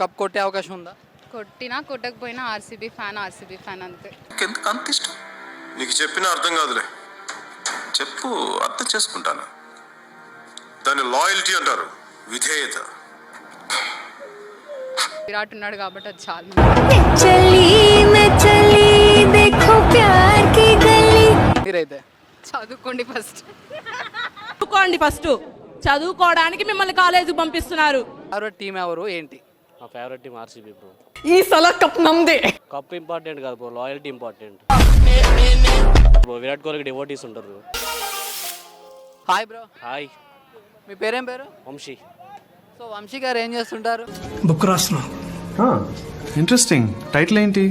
Cup కొట్టే అవకాశం ఉందా? కొట్టినా కొట్టకపోయినా ఆర్సీబీ ఫ్యాన్ అంతే. ఎందుకు అంత ఇష్టం? నీకు చెప్పినా అర్థం కాదులే. చెప్పు, అర్థం చేసుకుంటాను. దాన్ని లాయల్టీ అంటారు, విధేయత. విరాట్ ఉన్నాడు కాబట్టి అది చాలు. మీరైతే చదువుకోండి ఫస్ట్. చదువుకోవడానికి మిమ్మల్ని కాలేజీకి పంపిస్తున్నారు. ఫేవరెట్ టీం ఎవరు ఏంటి? నా ఫేవరెట్ టీం ఆర్సీబీ బ్రో. ఈ సల కప్ నమ్దే. కప్ ఇంపార్టెంట్ కాదు bro, loyalty important bro. Virat కోహ్లీకి డివోటీస్ ఉంటారు. Hi bro. హాయ్. మీ పేరేం పేరు? వంశీ. సో వంశీ గారు ఏం చేస్తుంటారు? బుక్ రాస్తున్నా. ఇంట్రెస్టింగ్. టైటిల్ ఏంటి?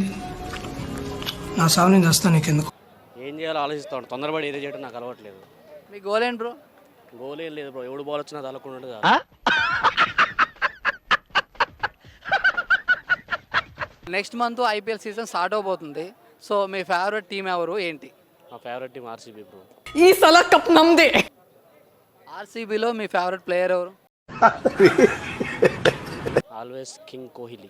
నా సాగు నేను చేస్తాను, నీకెందుకు? ఏం చేయాలో ఆలోచిస్తాను. తొందరపడి ఏదో చేయడం నాకు అలవాట్లేదు. మీ గోల్ ఏంటి బ్రో? గోల్ ఏం లేదు బ్రో, ఎవడు బాల్ వచ్చినా తలకుండా. Next month IPL season start అవబోతుంది. సో మీ ఫేవరెట్ టీం ఎవరు ఏంటి? నా ఫేవరెట్ టీం ఆర్సీబీ బ్రో. ఈ సల కప్ నమ్దే. ఆర్సీబీలో మీ ఫేవరెట్ ప్లేయర్ ఎవరు? Always king Kohli.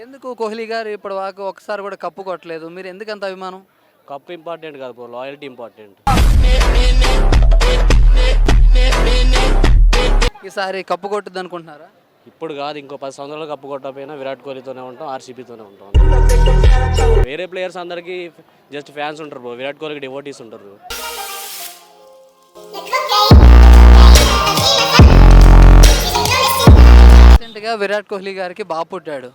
ఎందుకు కోహ్లీ గారు ఇప్పటి వరకు ఒకసారి కూడా కప్పు కొట్టలేదు, మీరు ఎందుకు అంత అభిమానం? కప్ ఇంపార్టెంట్ కాదు బ్రో, లాయల్టీ ఇంపార్టెంట్. ఈసారి కప్పు కొట్టుద్ది అనుకుంటున్నారా? ఇప్పుడు కాదు, ఇంకో 10 సంవత్సరాలు కప్పు కొట్టకపోయినా విరాట్ కోహ్లీతోనే ఉంటాం, ఆర్సీబీతోనే ఉంటాం. వేరే ప్లేయర్స్ అందరికీ జస్ట్ ఫ్యాన్స్ ఉంటారు బ్రో, విరాట్ కోహ్లీకి డివోటీస్ ఉంటారు. రీసెంట్గా విరాట్ కోహ్లీ గారికి బాబు పుట్టాడు.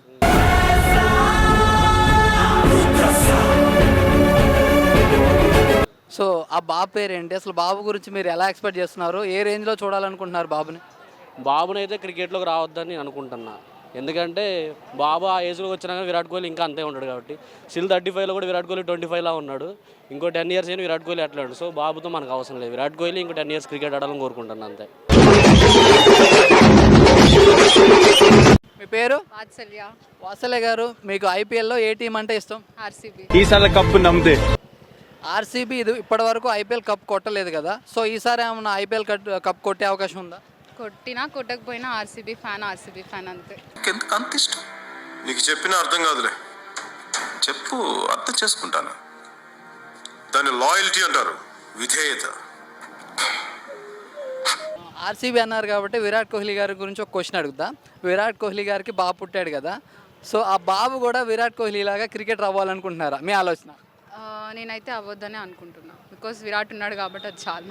సో ఆ బాబు పేరేంటి? అసలు బాబు గురించి మీరు ఎలా ఎక్స్పెక్ట్ చేస్తున్నారు? ఏ రేంజ్లో చూడాలనుకుంటున్నారు బాబుని? బాబుని అయితే క్రికెట్లోకి రావద్దని నేను అనుకుంటున్నా. ఎందుకంటే బాబు ఆ ఏజ్లోకి వచ్చినా కానీ విరాట్ కోహ్లీ ఇంకా అంతే ఉంటాడు కాబట్టి. స్టిల్ 35లో కూడా విరాట్ కోహ్లీ 25లా ఉన్నాడు. ఇంకో 10 years అయినా విరాట్ కోహ్లీ అట్లా ఉంటాడు. సో బాబుతో మనకు అవసరం లేదు. విరాట్ కోహ్లీ ఇంకో 10 years క్రికెట్ ఆడాలని కోరుకుంటున్నాను అంతే. మీ పేరు? వాత్సల్య గారు, మీకు ఐపీఎల్లో ఏ టీం అంటే ఇష్టం? ఆర్సీబీ. ఈసారి కప్పు నమ్దే. ఆర్సీబీ ఇది ఇప్పటి వరకు ఐపీఎల్ కప్ కొట్టలేదు కదా, సో ఈసారి ఏమన్నా ఐపీఎల్ కప్ కొట్టే అవకాశం ఉందా? కొట్టినా కొట్టకపోయినా ఆర్సీబీ ఫ్యాన్ అంతే. ఎందుకు అంత ఇష్టం? నీకు చెప్పినా అర్థం కాదులే. చెప్పు, అర్థం చేసుకుంటాను. దాన్ని లాయల్టీ అంటారు, విధేయత. ఆర్సీబీ అన్నారు కాబట్టి విరాట్ కోహ్లీ గారి గురించి ఒక క్వశ్చన్ అడుగుతా. విరాట్ కోహ్లీ గారికి బాబు పుట్టాడు కదా, సో ఆ బాబు కూడా విరాట్ కోహ్లీ లాగా క్రికెట్ అవ్వాలనుకుంటున్నారా? మీ ఆలోచన? నేనైతే అవ్వద్దనే అనుకుంటున్నా. బికాస్ విరాట్ ఉన్నాడు కాబట్టి అది చాలు.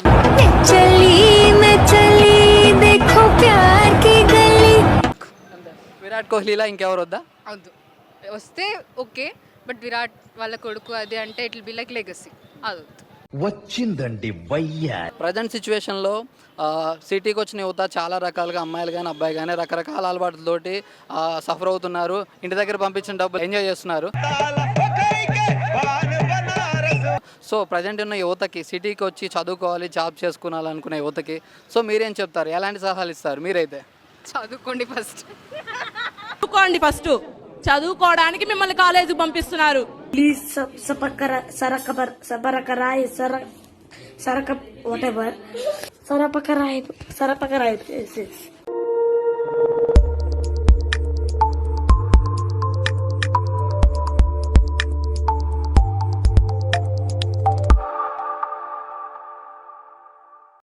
విరాట్ కోహ్లీలా ఇంకెవరు వద్దా? వద్దు. వస్తే ఓకే, బట్ విరాట్ వాళ్ళ కొడుకు అది అంటే it will be like legacy. అది వద్దు. వచ్చిందండి వయ్యా. ప్రజెంట్ సిచ్యువేషన్లో సిటీకి వచ్చిన యువత చాలా రకాలుగా, అమ్మాయిలు కానీ అబ్బాయి కానీ రకరకాల అలవాట్లతోటి సఫర్ అవుతున్నారు. ఇంటి దగ్గర పంపించిన డబ్బులు ఎంజాయ్ చేస్తున్నారు. సో ప్రజెంట్ ఉన్న యువతకి, సిటీకి వచ్చి చదువుకోవాలి, జాబ్ చేసుకోవాలనుకునే యువతకి సో మీరేం చెప్తారు? ఎలాంటి సలహాలు ఇస్తారు మీరైతే? చదువుకోండి ఫస్ట్. చదువుకోవడానికి మిమ్మల్ని కాలేజీకి పంపిస్తున్నారు. ప్లీజ్ సరపకరాయి